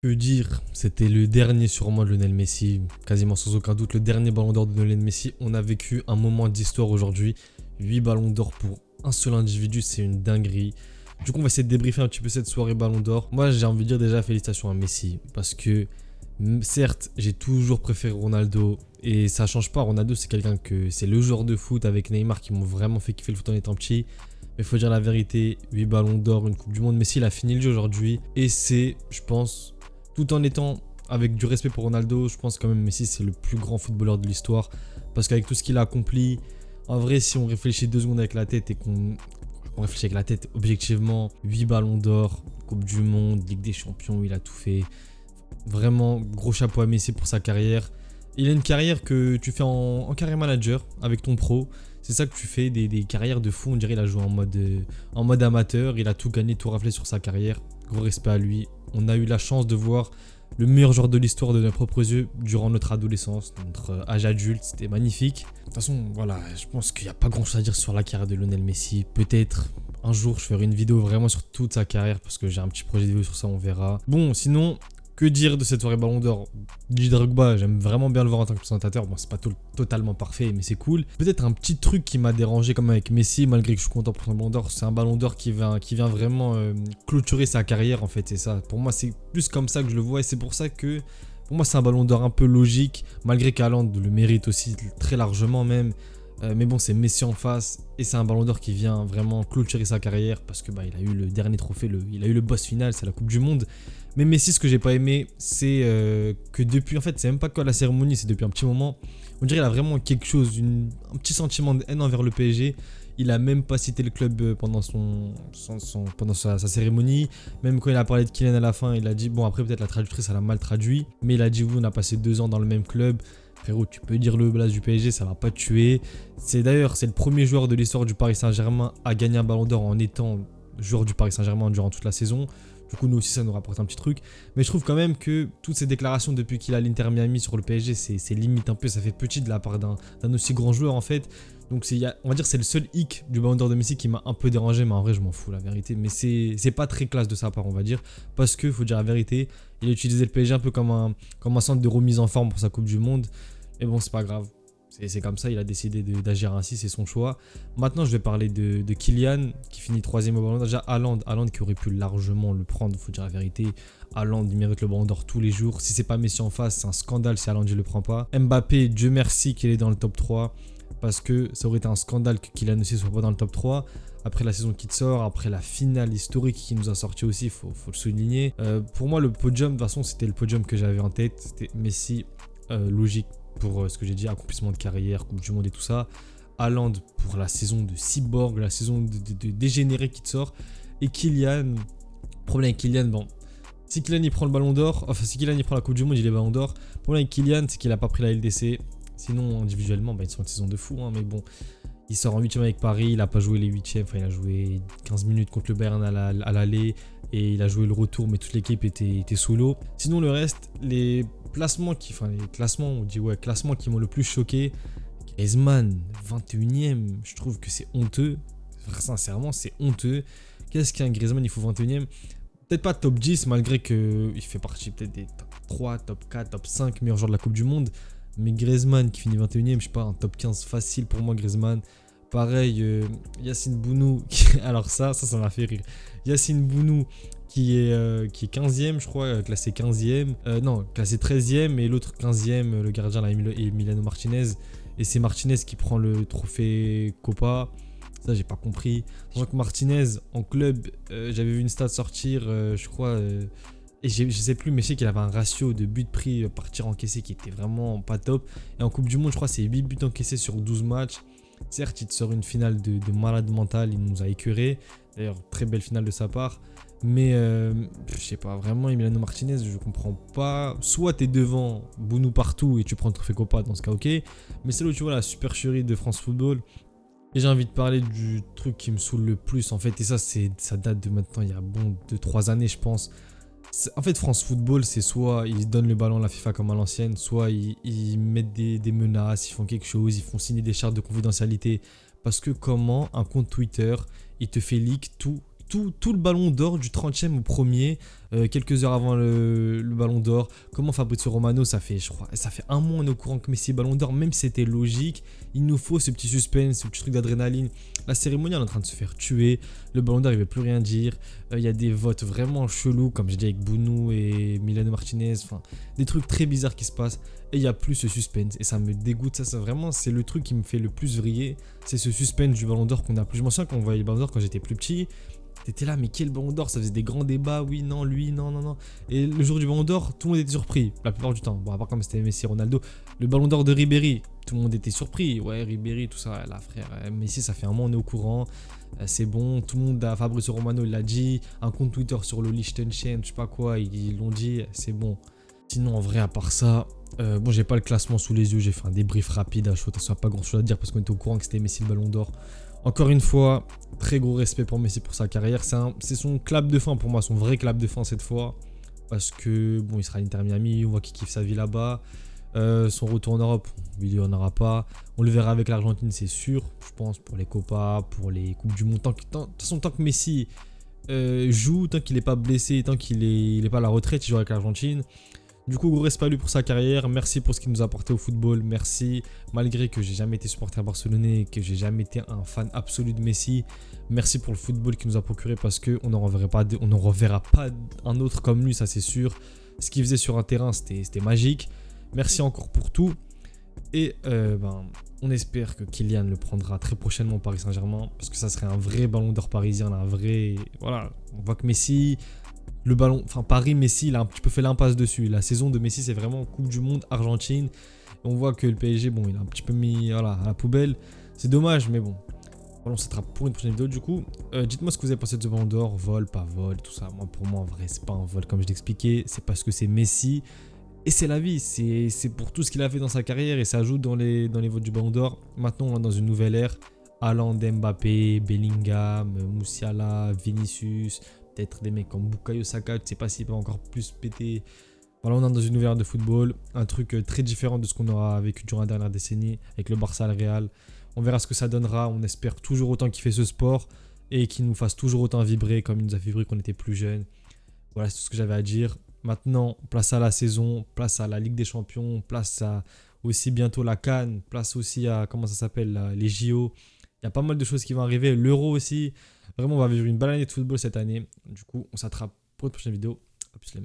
Que dire? C'était le dernier sûrement de Lionel Messi, quasiment sans aucun doute le dernier ballon d'or de Lionel Messi. On a vécu un moment d'histoire aujourd'hui. 8 ballons d'or pour un seul individu, c'est une dinguerie. Du coup, on va essayer de débriefer un petit peu cette soirée ballon d'or. Moi, j'ai envie de dire déjà félicitations à Messi parce que certes, j'ai toujours préféré Ronaldo et ça change pas. Ronaldo, c'est quelqu'un que c'est le joueur de foot avec Neymar qui m'ont vraiment fait kiffer le foot en étant petit. Mais il faut dire la vérité, 8 ballons d'or, une Coupe du Monde. Messi, il a fini le jeu aujourd'hui et c'est, je pense, tout en étant avec du respect pour Ronaldo, je pense quand même Messi c'est le plus grand footballeur de l'histoire parce qu'avec tout ce qu'il a accompli, en vrai si on réfléchit 2 secondes avec la tête et qu'on réfléchit avec la tête objectivement, 8 ballons d'or, Coupe du Monde, Ligue des Champions, il a tout fait. Vraiment gros chapeau à Messi pour sa carrière. Il a une carrière que tu fais en carrière manager avec ton pro. C'est ça que tu fais, des carrières de fou. On dirait qu'il a joué en mode amateur. Il a tout gagné, tout raflé sur sa carrière. Gros respect à lui. On a eu la chance de voir le meilleur joueur de l'histoire de nos propres yeux durant notre adolescence, notre âge adulte. C'était magnifique. De toute façon, voilà, je pense qu'il n'y a pas grand chose à dire sur la carrière de Lionel Messi. Peut-être un jour, je ferai une vidéo vraiment sur toute sa carrière parce que j'ai un petit projet de vidéo sur ça, on verra. Bon, sinon, que dire de cette soirée ballon d'or? Didier Drogba, j'aime vraiment bien le voir en tant que présentateur. Bon, c'est pas totalement parfait, mais c'est cool. Peut-être un petit truc qui m'a dérangé comme avec Messi, malgré que je suis content pour son ballon d'or. C'est un ballon d'or qui vient vraiment clôturer sa carrière, en fait. C'est ça. Pour moi, c'est plus comme ça que je le vois. Et c'est pour ça que, pour moi, c'est un ballon d'or un peu logique. Malgré qu'Haaland le mérite aussi très largement même. Mais bon, c'est Messi en face. Et c'est un ballon d'or qui vient vraiment clôturer sa carrière. Parce que il a eu le dernier trophée. Il a eu le boss final, c'est la Coupe du Monde. Mais Messi, ce que j'ai pas aimé, c'est que depuis, en fait, c'est même pas que la cérémonie, c'est depuis un petit moment. On dirait qu'il a vraiment quelque chose, un petit sentiment de haine envers le PSG. Il a même pas cité le club pendant sa cérémonie. Même quand il a parlé de Kylian à la fin, il a dit, bon après peut-être la traductrice elle a mal traduit, mais il a dit oui, on a passé 2 ans dans le même club. Frérot, tu peux dire le blase du PSG, ça va pas te tuer. C'est le premier joueur de l'histoire du Paris Saint-Germain à gagner un ballon d'or en étant joueur du Paris Saint-Germain durant toute la saison. Du coup, nous aussi, ça nous rapporte un petit truc. Mais je trouve quand même que toutes ces déclarations depuis qu'il a l'Inter Miami sur le PSG, c'est limite un peu, ça fait petit de la part d'un aussi grand joueur en fait. Donc on va dire c'est le seul hic du ballon d'or de Messi qui m'a un peu dérangé, mais en vrai je m'en fous la vérité. Mais c'est pas très classe de sa part on va dire, parce que faut dire la vérité, il a utilisé le PSG un peu comme un centre de remise en forme pour sa Coupe du Monde. Et bon c'est pas grave. C'est comme ça, il a décidé d'agir ainsi, c'est son choix. Maintenant, je vais parler de Kylian, qui finit 3ème au ballon d'or. Déjà, Haaland qui aurait pu largement le prendre, il faut dire la vérité. Haaland, il mérite le ballon d'or tous les jours. Si c'est pas Messi en face, c'est un scandale si Haaland ne le prend pas. Mbappé, Dieu merci qu'il est dans le top 3, parce que ça aurait été un scandale que Kylian aussi soit pas dans le top 3. Après la saison qui sort, après la finale historique qui nous a sorti aussi, il faut le souligner. Pour moi, le podium, de toute façon, c'était le podium que j'avais en tête. C'était Messi, logique. Pour ce que j'ai dit, accomplissement de carrière, Coupe du Monde et tout ça. Haaland pour la saison de cyborg, la saison de dégénéré qui te sort. Et Kylian, problème avec Kylian, bon, si Kylian il prend le ballon d'or, enfin si Kylian il prend la Coupe du Monde, il est ballon d'or. Le problème avec Kylian, c'est qu'il a pas pris la LDC. Sinon, individuellement, ils sont en saison de fou, hein, mais bon. Il sort en 8ème avec Paris, il a pas joué les 8ème, enfin il a joué 15 minutes contre le Bayern à l'aller et il a joué le retour, mais toute l'équipe était solo. Sinon le reste, les classements qui m'ont le plus choqué. Griezmann, 21ème, je trouve que c'est honteux. Sincèrement, c'est honteux. Qu'est-ce qu'un Griezmann, il faut 21ème? Peut-être pas top 10, malgré qu'il fait partie peut-être des top 3, top 4, top 5 meilleurs joueurs de la Coupe du Monde. Mais Griezmann qui finit 21ème, je sais pas, un top 15 facile pour moi, Griezmann. Pareil, Yacine Bounou, alors ça m'a fait rire. Yacine Bounou qui est 15ème, je crois, classé 15ème. Non, classé 13ème et l'autre 15ème, le gardien là, Emiliano Martinez. Et c'est Martinez qui prend le trophée Copa. Ça, j'ai pas compris. Sachant que Martinez, en club, j'avais vu une stat sortir, je crois. Et je sais plus, mais je sais qu'il avait un ratio de buts pris par tir encaissé qui était vraiment pas top. Et en Coupe du Monde, je crois, c'est 8 buts encaissés sur 12 matchs. Certes, il te sort une finale de malade mental, il nous a écœuré. D'ailleurs, très belle finale de sa part. Mais je sais pas, vraiment, Emiliano Martinez, je comprends pas. Soit t'es devant Bounou partout et tu prends le trophée Copa, dans ce cas, ok. Mais c'est là où tu vois la supercherie de France Football. Et j'ai envie de parler du truc qui me saoule le plus, en fait. Et ça date de maintenant, il y a bon 2-3 années, je pense. En fait, France Football, c'est soit ils donnent le ballon à la FIFA comme à l'ancienne, soit ils mettent des menaces, ils font quelque chose, ils font signer des chartes de confidentialité. Parce que comment un compte Twitter, il te fait leak tout tout le ballon d'or du 30e au premier, quelques heures avant le ballon d'or. Comment Fabrizio Romano, ça fait, je crois, ça fait un mois on est au courant que Messi est ballon d'or, même si c'était logique. Il nous faut ce petit suspense, ce petit truc d'adrénaline. La cérémonie elle est en train de se faire tuer. Le ballon d'or il veut plus rien dire. Il y a des votes vraiment chelous, comme j'ai dit avec Bounou et Milano Martinez. Enfin, des trucs très bizarres qui se passent. Et il n'y a plus ce suspense. Et ça me dégoûte. Ça vraiment, c'est le truc qui me fait le plus vriller. C'est ce suspense du ballon d'or qu'on a plus. Je m'en souviens quand on voyait le ballon d'or quand j'étais plus petit. T'étais là, mais quel ballon d'or? Ça faisait des grands débats. Oui, non, lui, non, non, non. Et le jour du ballon d'or, tout le monde était surpris. La plupart du temps. Bon, à part comme c'était Messi, Ronaldo. Le ballon d'or de Ribéry, tout le monde était surpris. Ouais, Ribéry, tout ça. Là, frère, Messi, ça fait un mois, on est au courant. C'est bon. Tout le monde, Fabrizio Romano, il l'a dit. Un compte Twitter sur le Liechtenstein, je sais pas quoi, ils l'ont dit. C'est bon. Sinon, en vrai, à part ça, bon, j'ai pas le classement sous les yeux. J'ai fait un débrief rapide à chaud. Ça n'a pas grand chose à dire parce qu'on était au courant que c'était Messi le ballon d'or. Encore une fois, très gros respect pour Messi pour sa carrière. C'est son clap de fin pour moi, son vrai clap de fin cette fois. Parce que, bon, il sera à l'Inter Miami, on voit qu'il kiffe sa vie là-bas. Son retour en Europe, il n'y en aura pas. On le verra avec l'Argentine, c'est sûr. Je pense pour les Copas, pour les Coupes du Monde. De toute façon, tant que Messi joue, tant qu'il n'est pas blessé, tant qu'il n'est pas à la retraite, il joue avec l'Argentine. Du coup, gros respect à lui pour sa carrière. Merci pour ce qu'il nous a apporté au football. Merci, malgré que j'ai jamais été supporter barcelonais, que j'ai jamais été un fan absolu de Messi. Merci pour le football qu'il nous a procuré parce qu'on n'en reverra pas un autre comme lui, ça c'est sûr. Ce qu'il faisait sur un terrain, c'était magique. Merci encore pour tout. Et on espère que Kylian le prendra très prochainement au Paris Saint-Germain parce que ça serait un vrai ballon d'or parisien, un vrai... Voilà, on voit que Messi... Le ballon, enfin Paris, Messi, il a un petit peu fait l'impasse dessus. La saison de Messi, c'est vraiment Coupe du Monde, Argentine. Et on voit que le PSG, bon, il a un petit peu mis à la poubelle. C'est dommage, mais bon. Voilà, on s'attrape pour une prochaine vidéo du coup. Dites-moi ce que vous avez pensé de ce ballon d'or, vol, pas vol, tout ça. Moi, pour moi, en vrai, c'est pas un vol comme je l'expliquais. C'est parce que c'est Messi. Et c'est la vie. C'est pour tout ce qu'il a fait dans sa carrière et ça ajoute dans les votes du ballon d'or. Maintenant, on est dans une nouvelle ère. Haaland, Mbappé, Bellingham, Musiala, Vinicius... Peut-être des mecs comme Bukayo Saka, je ne sais pas s'il peut encore plus péter. Voilà, on est dans une nouvelle ère de football, un truc très différent de ce qu'on aura vécu durant la dernière décennie avec le Barça, le Real. On verra ce que ça donnera, on espère toujours autant qu'il fait ce sport et qu'il nous fasse toujours autant vibrer comme il nous a fait vibrer quand on était plus jeune. Voilà, c'est tout ce que j'avais à dire. Maintenant, place à la saison, place à la Ligue des Champions, place à aussi bientôt la CAN, place aussi à, comment ça s'appelle, les JO. Il y a pas mal de choses qui vont arriver, l'Euro aussi. Vraiment, on va vivre une belle année de football cette année. Du coup, on s'attrape pour une prochaine vidéo. A plus les mecs.